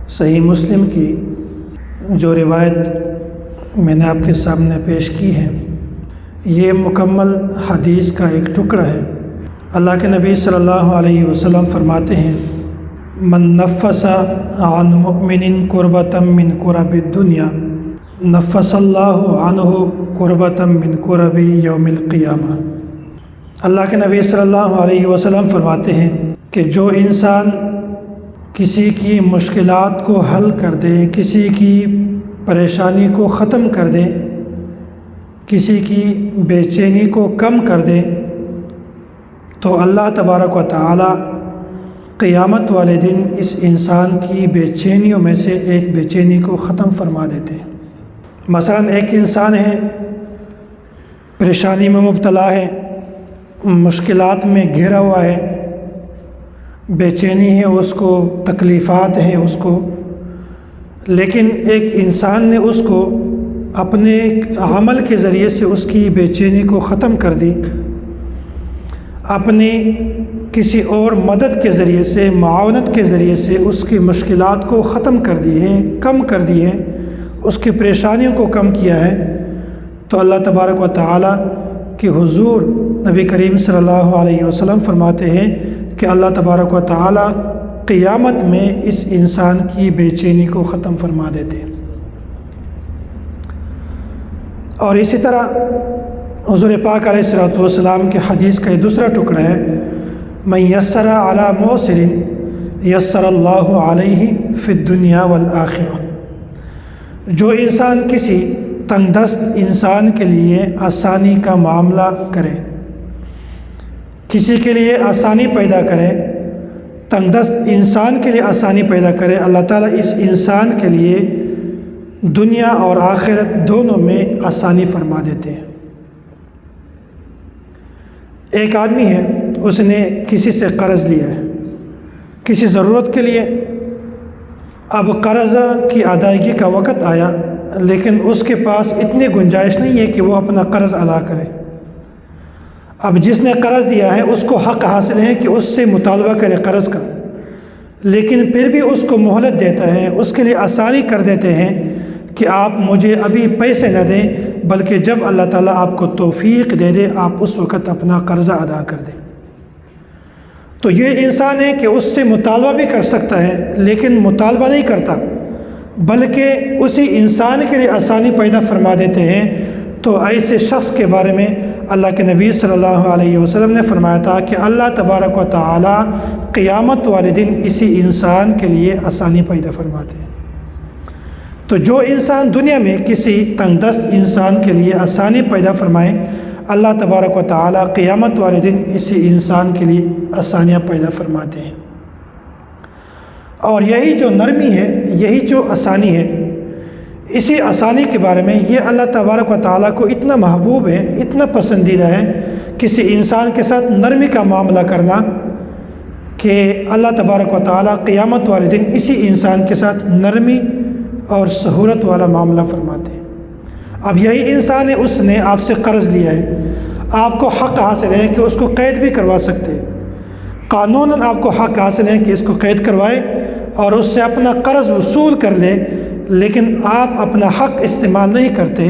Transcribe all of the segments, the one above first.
صحیح مسلم کی جو روایت میں نے آپ کے سامنے پیش کی ہے، یہ مکمل حدیث کا ایک ٹکڑا ہے۔ اللہ کے نبی صلی اللہ علیہ وسلم فرماتے ہیں، من نفس عن مؤمن کربۃ من کرب الدنیا نفس اللہ عنہ کربۃ من کرب یوم القیامہ۔ اللہ کے نبی صلی اللہ علیہ وسلم فرماتے ہیں کہ جو انسان کسی کی مشکلات کو حل کر دے، کسی کی پریشانی کو ختم کر دے، کسی کی بے چینی کو کم کر دے، تو اللہ تبارک و تعالی قیامت والے دن اس انسان کی بے چینیوں میں سے ایک بے چینی کو ختم فرما دیتے ہیں۔ مثلاً ایک انسان ہے، پریشانی میں مبتلا ہے، مشکلات میں گھرا ہوا ہے، بے چینی ہے، اس کو تکلیفات ہیں اس کو، لیکن ایک انسان نے اس کو اپنے عمل کے ذریعے سے اس کی بے چینی کو ختم کر دی، اپنی کسی اور مدد کے ذریعے سے، معاونت کے ذریعے سے اس کی مشکلات کو ختم کر دی ہیں، کم کر دی ہیں، اس کی پریشانیوں کو کم کیا ہے، تو اللہ تبارک و تعالی کے حضور نبی کریم صلی اللہ علیہ وسلم فرماتے ہیں کہ اللہ تبارک و تعالی قیامت میں اس انسان کی بے چینی کو ختم فرما دیتے ہیں۔ اور اسی طرح حضور پاک علیہ الصلوۃ والسلام کے حدیث کا یہ دوسرا ٹکڑا ہے، من یسر علی معسر یسر اللہ علیہ فی الدنیا والآخرہ۔ جو انسان کسی تنگ دست انسان کے لیے آسانی کا معاملہ کرے، کسی کے لیے آسانی پیدا کرے، تنگ دست انسان کے لیے آسانی پیدا کرے، اللہ تعالیٰ اس انسان کے لیے دنیا اور آخرت دونوں میں آسانی فرما دیتے ہیں۔ ایک آدمی ہے، اس نے کسی سے قرض لیا ہے کسی ضرورت کے لیے، اب قرض کی ادائیگی کا وقت آیا، لیکن اس کے پاس اتنی گنجائش نہیں ہے کہ وہ اپنا قرض ادا کرے۔ اب جس نے قرض دیا ہے اس کو حق حاصل ہے کہ اس سے مطالبہ کرے قرض کا، لیکن پھر بھی اس کو مہلت دیتا ہے، اس کے لیے آسانی کر دیتے ہیں کہ آپ مجھے ابھی پیسے نہ دیں، بلکہ جب اللہ تعالیٰ آپ کو توفیق دے دے آپ اس وقت اپنا قرضہ ادا کر دیں۔ تو یہ انسان ہے کہ اس سے مطالبہ بھی کر سکتا ہے، لیکن مطالبہ نہیں کرتا، بلکہ اسی انسان کے لیے آسانی پیدا فرما دیتے ہیں۔ تو ایسے شخص کے بارے میں اللہ کے نبی صلی اللہ علیہ وسلم نے فرمایا تھا کہ اللہ تبارک و تعالی قیامت والے دن اسی انسان کے لیے آسانی پیدا فرماتے ہیں۔ تو جو انسان دنیا میں کسی تنگ دست انسان کے لیے آسانی پیدا فرمائے، اللہ تبارک و تعالی قیامت والے دن اسی انسان کے لیے آسانیاں پیدا فرماتے ہیں۔ اور یہی جو نرمی ہے، یہی جو آسانی ہے، اسی آسانی کے بارے میں یہ اللہ تبارک و تعالیٰ کو اتنا محبوب ہے، اتنا پسندیدہ ہے کسی انسان کے ساتھ نرمی کا معاملہ کرنا، کہ اللہ تبارک و تعالیٰ قیامت والے دن اسی انسان کے ساتھ نرمی اور سہولت والا معاملہ فرماتے ہیں۔ اب یہی انسان ہے، اس نے آپ سے قرض لیا ہے، آپ کو حق حاصل ہے کہ اس کو قید بھی کروا سکتے ہیں، قانوناً آپ کو حق حاصل ہے کہ اس کو قید کروائے اور اس سے اپنا قرض وصول کر لے، لیکن آپ اپنا حق استعمال نہیں کرتے،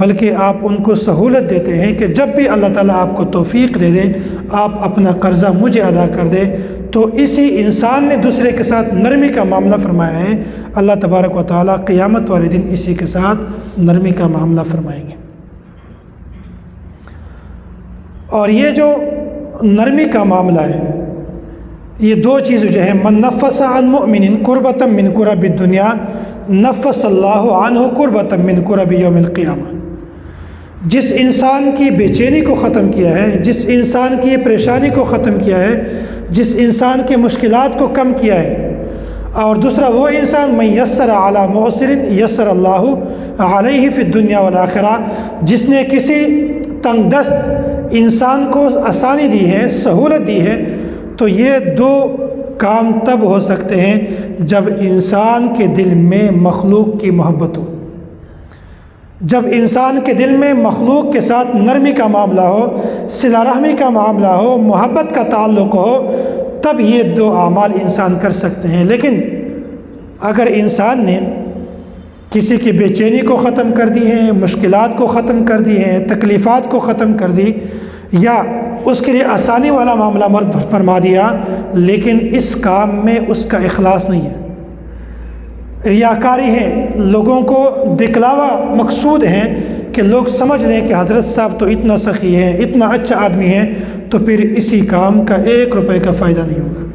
بلکہ آپ ان کو سہولت دیتے ہیں کہ جب بھی اللہ تعالیٰ آپ کو توفیق دے دے آپ اپنا قرضہ مجھے ادا کر دے۔ تو اسی انسان نے دوسرے کے ساتھ نرمی کا معاملہ فرمایا ہے، اللہ تبارک و تعالیٰ قیامت والے دن اسی کے ساتھ نرمی کا معاملہ فرمائیں گے۔ اور یہ جو نرمی کا معاملہ ہے، یہ دو چیزیں جو ہیں، من نفس عن مؤمن کربۃ من کرب الدنیا نفس اللہ عنہ کربۃ من کرب یوم القیامہ۔ جس انسان کی بے چینی کو ختم کیا ہے، جس انسان کی پریشانی کو ختم کیا ہے، جس انسان کے مشکلات کو کم کیا ہے، اور دوسرا وہ انسان من یسر علی معسر یسر اللہ علیہ فی الدنیا والآخرہ، جس نے کسی تنگ دست انسان کو آسانی دی ہے، سہولت دی ہے۔ تو یہ دو کام تب ہو سکتے ہیں جب انسان کے دل میں مخلوق کی محبت ہو، جب انسان کے دل میں مخلوق کے ساتھ نرمی کا معاملہ ہو، صلہ رحمی کا معاملہ ہو، محبت کا تعلق ہو، تب یہ دو اعمال انسان کر سکتے ہیں۔ لیکن اگر انسان نے کسی کی بے چینی کو ختم کر دی ہے، مشکلات کو ختم کر دی ہیں، تکلیفات کو ختم کر دی، یا اس کے لیے آسانی والا معاملہ فرما دیا، لیکن اس کام میں اس کا اخلاص نہیں ہے، ریاکاری ہے، لوگوں کو دکھلاوا مقصود ہے کہ لوگ سمجھ لیں کہ حضرت صاحب تو اتنا سخی ہے، اتنا اچھا آدمی ہے، تو پھر اسی کام کا 1 روپے کا فائدہ نہیں ہوگا۔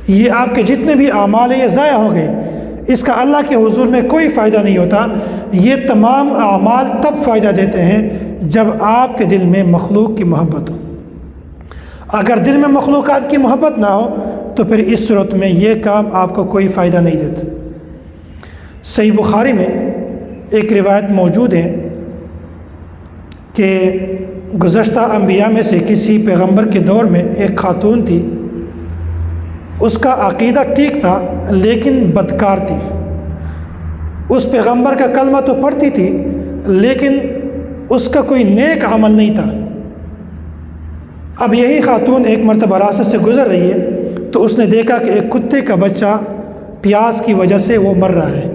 یہ آپ کے جتنے بھی اعمال ہیں یہ ضائع ہو گئے، اس کا اللہ کے حضور میں کوئی فائدہ نہیں ہوتا۔ یہ تمام اعمال تب فائدہ دیتے ہیں جب آپ کے دل میں مخلوق کی محبت ہو۔ اگر دل میں مخلوقات کی محبت نہ ہو تو پھر اس صورت میں یہ کام آپ کو کوئی فائدہ نہیں دیتا۔ صحیح بخاری میں ایک روایت موجود ہے کہ گزشتہ انبیاء میں سے کسی پیغمبر کے دور میں ایک خاتون تھی، اس کا عقیدہ ٹھیک تھا لیکن بدکار تھی۔ اس پیغمبر کا کلمہ تو پڑھتی تھی لیکن اس کا کوئی نیک عمل نہیں تھا۔ اب یہی خاتون ایک مرتبہ راستے سے گزر رہی ہے تو اس نے دیکھا کہ ایک کتے کا بچہ پیاس کی وجہ سے وہ مر رہا ہے،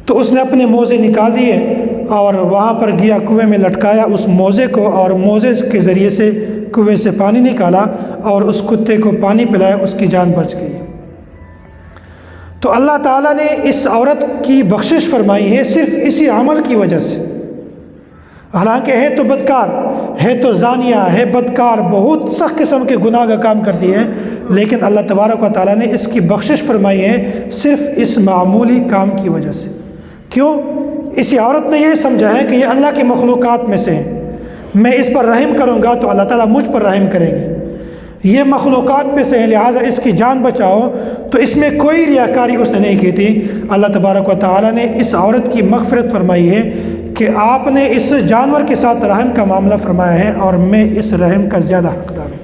تو اس نے اپنے موزے نکال دیے اور وہاں پر گیا، کنویں میں لٹکایا اس موزے کو، اور موزے کے ذریعے سے کنویں سے پانی نکالا اور اس کتے کو پانی پلایا، اس کی جان بچ گئی۔ تو اللہ تعالیٰ نے اس عورت کی بخشش فرمائی ہے صرف اسی عمل کی وجہ سے۔ حالانکہ ہے تو بدکار، ہے تو زانیہ، ہے بدکار، بہت سخت قسم کے گناہ کا کام کرتی ہے، لیکن اللہ تبارک و تعالیٰ نے اس کی بخشش فرمائی ہے صرف اس معمولی کام کی وجہ سے۔ کیوں؟ اسی عورت نے یہ سمجھا ہے کہ یہ اللہ کی مخلوقات میں سے ہے، میں اس پر رحم کروں گا تو اللہ تعالیٰ مجھ پر رحم کریں گے، یہ مخلوقات میں سے ہے لہٰذا اس کی جان بچاؤ۔ تو اس میں کوئی ریاکاری اس نے نہیں کی تھی۔ اللہ تبارک و تعالیٰ نے اس عورت کی مغفرت فرمائی ہے کہ آپ نے اس جانور کے ساتھ رحم کا معاملہ فرمایا ہے اور میں اس رحم کا زیادہ حقدار ہوں۔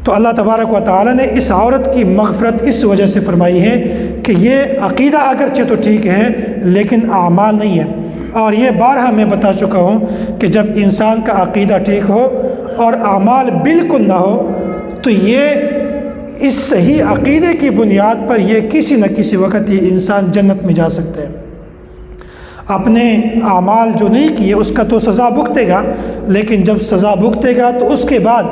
تو اللہ تبارک و تعالیٰ نے اس عورت کی مغفرت اس وجہ سے فرمائی ہے کہ یہ عقیدہ اگرچہ تو ٹھیک ہے لیکن اعمال نہیں ہے۔ اور یہ بارہا میں بتا چکا ہوں کہ جب انسان کا عقیدہ ٹھیک ہو اور اعمال بالکل نہ ہو تو یہ اس صحیح عقیدے کی بنیاد پر یہ کسی نہ کسی وقت یہ انسان جنت میں جا سکتا ہے۔ اپنے اعمال جو نہیں کیے اس کا تو سزا بھگتے گا، لیکن جب سزا بھگتے گا تو اس کے بعد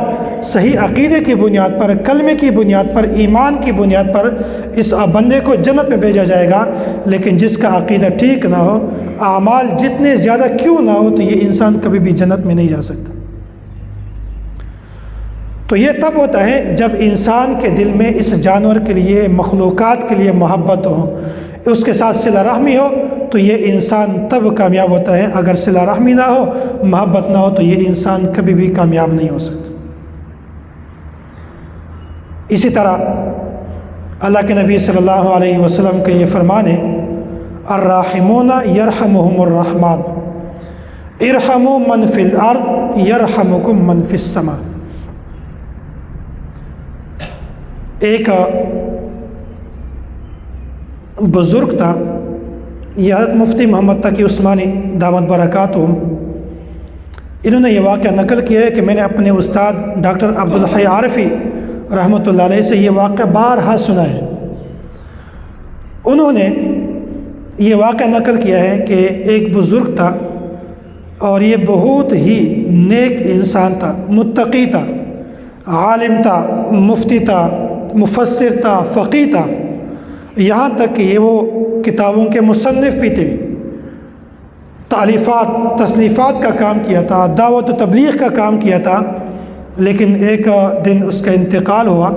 صحیح عقیدے کی بنیاد پر، کلمے کی بنیاد پر، ایمان کی بنیاد پر اس بندے کو جنت میں بھیجا جائے گا۔ لیکن جس کا عقیدہ ٹھیک نہ ہو، اعمال جتنے زیادہ کیوں نہ ہو، تو یہ انسان کبھی بھی جنت میں نہیں جا سکتا۔ تو یہ تب ہوتا ہے جب انسان کے دل میں اس جانور کے لیے، مخلوقات کے لیے محبت ہو، اس کے ساتھ صلہ رحمی ہو، تو یہ انسان تب کامیاب ہوتا ہے۔ اگر صلہ رحمی نہ ہو، محبت نہ ہو، تو یہ انسان کبھی بھی کامیاب نہیں ہو سکتا۔ اسی طرح اللہ کے نبی صلی اللہ علیہ وسلم کا یہ فرمان ہے، الراحمون یرحمہم الرحمن ارحموا من فی الارض یرحمکم من فی السماء۔ ایک بزرگ تھا، یہ حضرت مفتی محمد تقی عثمانی دامت برکاتہم، انہوں نے یہ واقعہ نقل کیا ہے کہ میں نے اپنے استاد ڈاکٹر عبدالحی عارفی رحمۃ اللہ علیہ سے یہ واقعہ بارہا سنا ہے۔ انہوں نے یہ واقعہ نقل کیا ہے کہ ایک بزرگ تھا اور یہ بہت ہی نیک انسان تھا، متقی تھا، عالم تھا، مفتی تھا، مفسر تھا، فقیہ تھا، یہاں تک کہ یہ وہ کتابوں کے مصنف بھی تھے، تالیفات، تصنیفات کا کام کیا تھا، دعوت و تبلیغ کا کام کیا تھا۔ لیکن ایک دن اس کا انتقال ہوا۔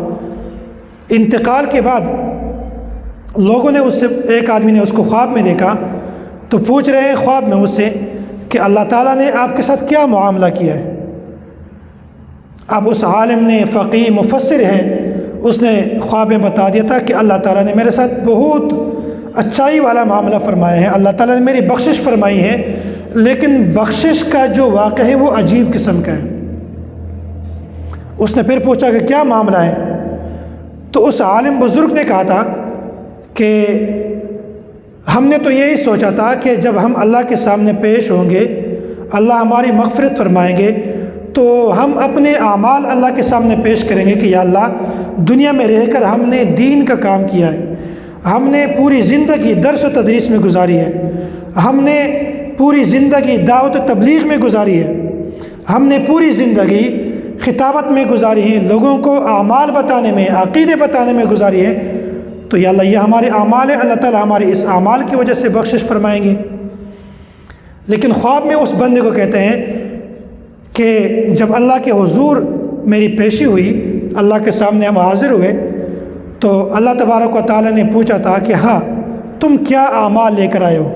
انتقال کے بعد لوگوں نے اس سے، ایک آدمی نے اس کو خواب میں دیکھا تو پوچھ رہے ہیں خواب میں اس سے کہ اللہ تعالیٰ نے آپ کے ساتھ کیا معاملہ کیا ہے؟ اب اس عالم نے، فقیہ، مفسر ہے، اس نے خواب میں بتا دیا تھا کہ اللہ تعالیٰ نے میرے ساتھ بہت اچھائی والا معاملہ فرمایا ہے، اللہ تعالیٰ نے میری بخشش فرمائی ہے، لیکن بخشش کا جو واقعہ ہے وہ عجیب قسم کا ہے۔ اس نے پھر پوچھا کہ کیا معاملہ ہے؟ تو اس عالم بزرگ نے کہا تھا کہ ہم نے تو یہی سوچا تھا کہ جب ہم اللہ کے سامنے پیش ہوں گے، اللہ ہماری مغفرت فرمائیں گے، تو ہم اپنے اعمال اللہ کے سامنے پیش کریں گے کہ یا اللہ، دنیا میں رہ کر ہم نے دین کا کام کیا ہے، ہم نے پوری زندگی درس و تدریس میں گزاری ہے، ہم نے پوری زندگی دعوت و تبلیغ میں گزاری ہے، ہم نے پوری زندگی خطابت میں گزاری ہے، لوگوں کو اعمال بتانے میں، عقیدے بتانے میں گزاری ہے، تو یا اللہ یہ ہمارے اعمال ہیں، اللہ تعالیٰ ہمارے اس اعمال کی وجہ سے بخشش فرمائیں گے۔ لیکن خواب میں اس بندے کو کہتے ہیں کہ جب اللہ کے حضور میری پیشی ہوئی، اللہ کے سامنے ہم حاضر ہوئے، تو اللہ تبارک و تعالیٰ نے پوچھا تھا کہ ہاں تم کیا اعمال لے کر آئے ہو؟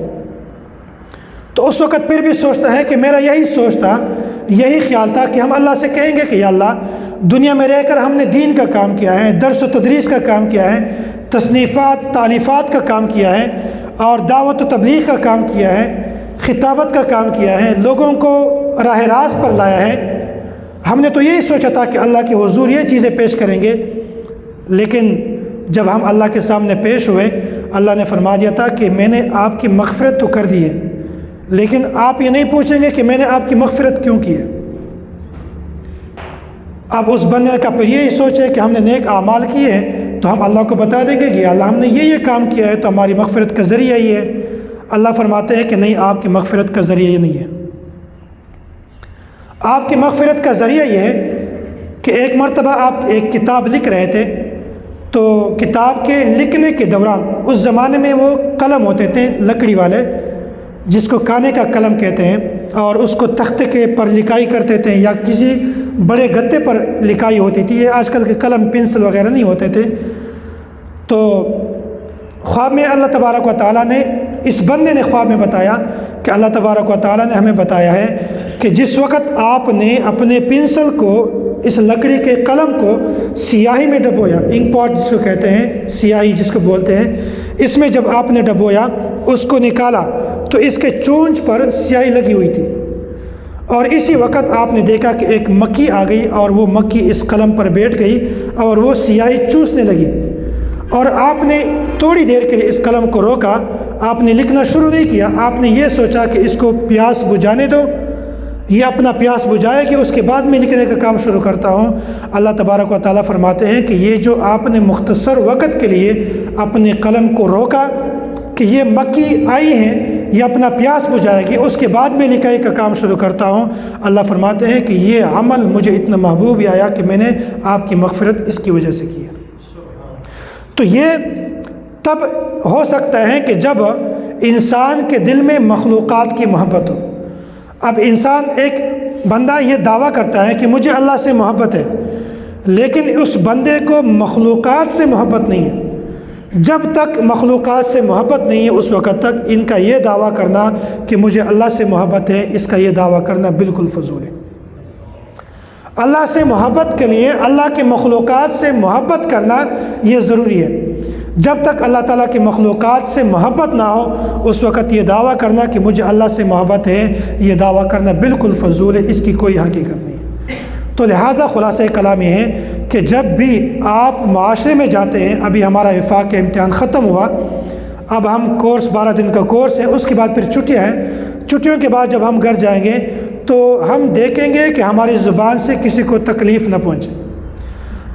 تو اس وقت پھر بھی سوچتا ہے کہ میرا یہی سوچ تھا، یہی خیال تھا کہ ہم اللہ سے کہیں گے کہ یا اللہ دنیا میں رہ کر ہم نے دین کا کام کیا ہے، درس و تدریس کا کام کیا ہے، تصنیفات تالیفات کا کام کیا ہے، اور دعوت و تبلیغ کا کام کیا ہے، خطابت کا کام کیا ہے، لوگوں کو راہ راست پر لایا ہے۔ ہم نے تو یہی سوچا تھا کہ اللہ کے حضور یہ چیزیں پیش کریں گے، لیکن جب ہم اللہ کے سامنے پیش ہوئے، اللہ نے فرما دیا تھا کہ میں نے آپ کی مغفرت تو کر دی ہے، لیکن آپ یہ نہیں پوچھیں گے کہ میں نے آپ کی مغفرت کیوں کی ہے۔ اب اس بندے کا پھر یہی سوچ ہے کہ ہم نے نیک اعمال کیے ہیں تو ہم اللہ کو بتا دیں گے کہ اللہ ہم نے یہ کام کیا ہے تو ہماری مغفرت کا ذریعہ یہ ہے۔ اللہ فرماتے ہیں کہ نہیں، آپ کی مغفرت کا ذریعہ یہ نہیں ہے۔ آپ کی مغفرت کا ذریعہ یہ ہے کہ ایک مرتبہ آپ ایک کتاب لکھ رہے تھے، تو کتاب کے لکھنے کے دوران اس زمانے میں وہ قلم ہوتے تھے لکڑی والے، جس کو کانے کا قلم کہتے ہیں، اور اس کو تختے کے پر لکھائی کرتے تھے یا کسی بڑے گتے پر لکھائی ہوتی تھی۔ یہ آج کل کے قلم پنسل وغیرہ نہیں ہوتے تھے۔ تو خواب میں اللہ تبارک و تعالیٰ نے، اس بندے نے خواب میں بتایا کہ اللہ تبارک و تعالیٰ نے ہمیں بتایا ہے کہ جس وقت آپ نے اپنے پنسل کو، اس لکڑی کے قلم کو سیاہی میں ڈبویا، انک پاٹ جس کو کہتے ہیں، سیاہی جس کو بولتے ہیں، اس میں جب آپ نے ڈبویا، اس کو نکالا تو اس کے چونچ پر سیاہی لگی ہوئی تھی، اور اسی وقت آپ نے دیکھا کہ ایک مکھی آ گئی اور وہ مکھی اس قلم پر بیٹھ گئی اور وہ سیاہی چوسنے لگی، اور آپ نے تھوڑی دیر کے لیے اس قلم کو روکا، آپ نے لکھنا شروع نہیں کیا، آپ نے یہ سوچا کہ اس کو پیاس بجھانے دو، یہ اپنا پیاس بجھائے گی، اس کے بعد میں لکھنے کا کام شروع کرتا ہوں۔ اللہ تبارک و تعالیٰ فرماتے ہیں کہ یہ جو آپ نے مختصر وقت کے لیے اپنے قلم کو روکا کہ یہ مکھی آئی ہیں، یہ اپنا پیاس بجھائے گی، اس کے بعد میں لکھائی کا کام شروع کرتا ہوں، اللہ فرماتے ہیں کہ یہ عمل مجھے اتنا محبوب آیا کہ میں نے آپ کی مغفرت اس کی وجہ سے کی ہے۔ تو یہ تب ہو سکتا ہے کہ جب انسان کے دل میں مخلوقات کی محبت ہو۔ اب انسان، ایک بندہ یہ دعویٰ کرتا ہے کہ مجھے اللہ سے محبت ہے، لیکن اس بندے کو مخلوقات سے محبت نہیں ہے۔ جب تک مخلوقات سے محبت نہیں ہے اس وقت تک ان کا یہ دعویٰ کرنا کہ مجھے اللہ سے محبت ہے، اس کا یہ دعویٰ کرنا بالکل فضول ہے۔ اللہ سے محبت کے لیے اللہ کے مخلوقات سے محبت کرنا یہ ضروری ہے۔ جب تک اللہ تعالیٰ کی مخلوقات سے محبت نہ ہو اس وقت یہ دعویٰ کرنا کہ مجھے اللہ سے محبت ہے، یہ دعویٰ کرنا بالکل فضول ہے، اس کی کوئی حقیقت نہیں ہے۔ تو لہٰذا خلاصہ کلام یہ ہے کہ جب بھی آپ معاشرے میں جاتے ہیں، ابھی ہمارا وفاق کا امتحان ختم ہوا، اب ہم کورس 12 دن کا کورس ہے، اس کے بعد پھر چھٹیاں ہیں، چھٹیوں کے بعد جب ہم گھر جائیں گے تو ہم دیکھیں گے کہ ہماری زبان سے کسی کو تکلیف نہ پہنچے،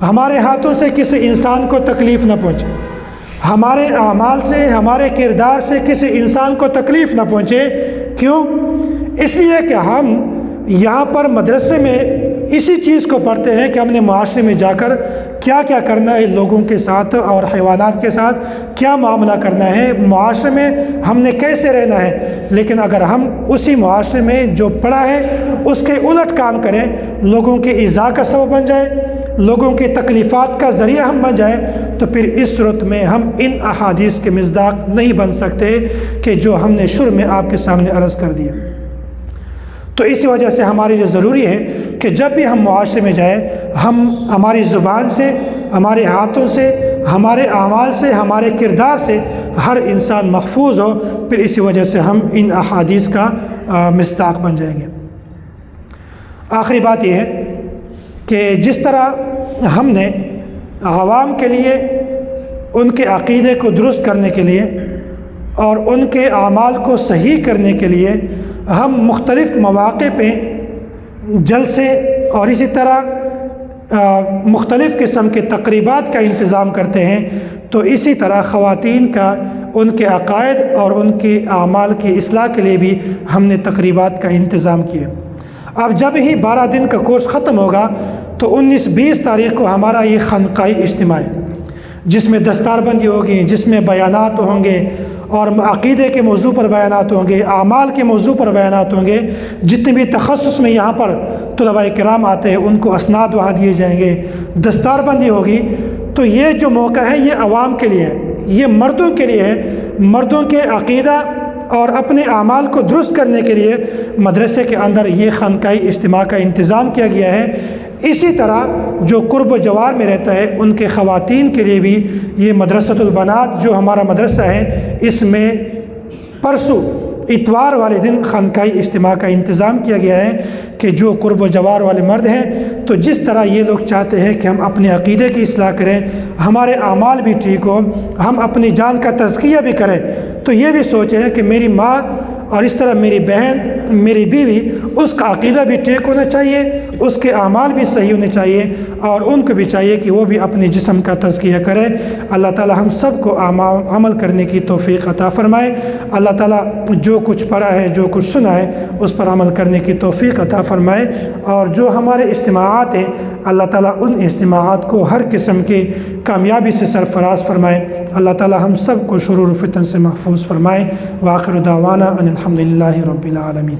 ہمارے ہاتھوں سے کسی انسان کو تکلیف نہ پہنچے، ہمارے اعمال سے، ہمارے کردار سے کسی انسان کو تکلیف نہ پہنچے۔ کیوں؟ اس لیے کہ ہم یہاں پر مدرسے میں اسی چیز کو پڑھتے ہیں کہ ہم نے معاشرے میں جا کر کیا کیا کرنا ہے، لوگوں کے ساتھ اور حیوانات کے ساتھ کیا معاملہ کرنا ہے، معاشرے میں ہم نے کیسے رہنا ہے۔ لیکن اگر ہم اسی معاشرے میں جو پڑھا ہے اس کے الٹ کام کریں، لوگوں کے ایذا کا سبب بن جائے، لوگوں کی تکلیفات کا ذریعہ ہم بن جائیں، تو پھر اس صورت میں ہم ان احادیث کے مصداق نہیں بن سکتے کہ جو ہم نے شروع میں آپ کے سامنے عرض کر دیا۔ تو اسی وجہ سے ہمارے لیے ضروری ہے کہ جب بھی ہم معاشرے میں جائیں، ہم ہماری زبان سے، ہمارے ہاتھوں سے، ہمارے اعمال سے، ہمارے کردار سے ہر انسان محفوظ ہو، پھر اسی وجہ سے ہم ان احادیث کا مصداق بن جائیں گے۔ آخری بات یہ ہے کہ جس طرح ہم نے عوام کے لیے ان کے عقیدے کو درست کرنے کے لیے اور ان کے اعمال کو صحیح کرنے کے لیے ہم مختلف مواقع پہ جلسے اور اسی طرح مختلف قسم کے تقریبات کا انتظام کرتے ہیں، تو اسی طرح خواتین کا ان کے عقائد اور ان کے اعمال کی اصلاح کے لیے بھی ہم نے تقریبات کا انتظام کیا۔ اب جب ہی 12 دن کا کورس ختم ہوگا تو 19-20 تاریخ کو ہمارا یہ خانقاہی اجتماع ہے، جس میں دستار بندی ہوگی، جس میں بیانات ہوں گے اور عقیدے کے موضوع پر بیانات ہوں گے، اعمال کے موضوع پر بیانات ہوں گے۔ جتنے بھی تخصص میں یہاں پر طلباء کرام آتے ہیں ان کو اسناد وہاں دیے جائیں گے، دستار بندی ہوگی۔ تو یہ جو موقع ہے یہ عوام کے لیے ہے، یہ مردوں کے لیے ہے۔ مردوں کے عقیدہ اور اپنے اعمال کو درست کرنے کے لیے مدرسے کے اندر یہ خانقاہی اجتماع کا انتظام کیا گیا ہے۔ اسی طرح جو قرب و جوار میں رہتا ہے ان کے خواتین کے لیے بھی یہ مدرسۃ البنات جو ہمارا مدرسہ ہے، اس میں پرسوں اتوار والے دن خانقاہی اجتماع کا انتظام کیا گیا ہے کہ جو قرب و جوار والے مرد ہیں تو جس طرح یہ لوگ چاہتے ہیں کہ ہم اپنے عقیدے کی اصلاح کریں، ہمارے اعمال بھی ٹھیک ہو، ہم اپنی جان کا تزکیہ بھی کریں، تو یہ بھی سوچیں کہ میری ماں اور اس طرح میری بہن، میری بیوی، اس کا عقیدہ بھی ٹھیک ہونا چاہیے، اس کے اعمال بھی صحیح ہونے چاہیے، اور ان کو بھی چاہیے کہ وہ بھی اپنے جسم کا تزکیہ کریں۔ اللہ تعالی ہم سب کو عمل کرنے کی توفیق عطا فرمائے۔ اللہ تعالی جو کچھ پڑھا ہے، جو کچھ سنا ہے، اس پر عمل کرنے کی توفیق عطا فرمائے، اور جو ہمارے اجتماعات ہیں اللہ تعالیٰ ان اجتماعات کو ہر قسم کی کامیابی سے سرفراز فرمائے۔ اللہ تعالیٰ ہم سب کو شرور و فتن سے محفوظ فرمائے۔ وآخر دعوانا ان الحمد للہ رب العالمین۔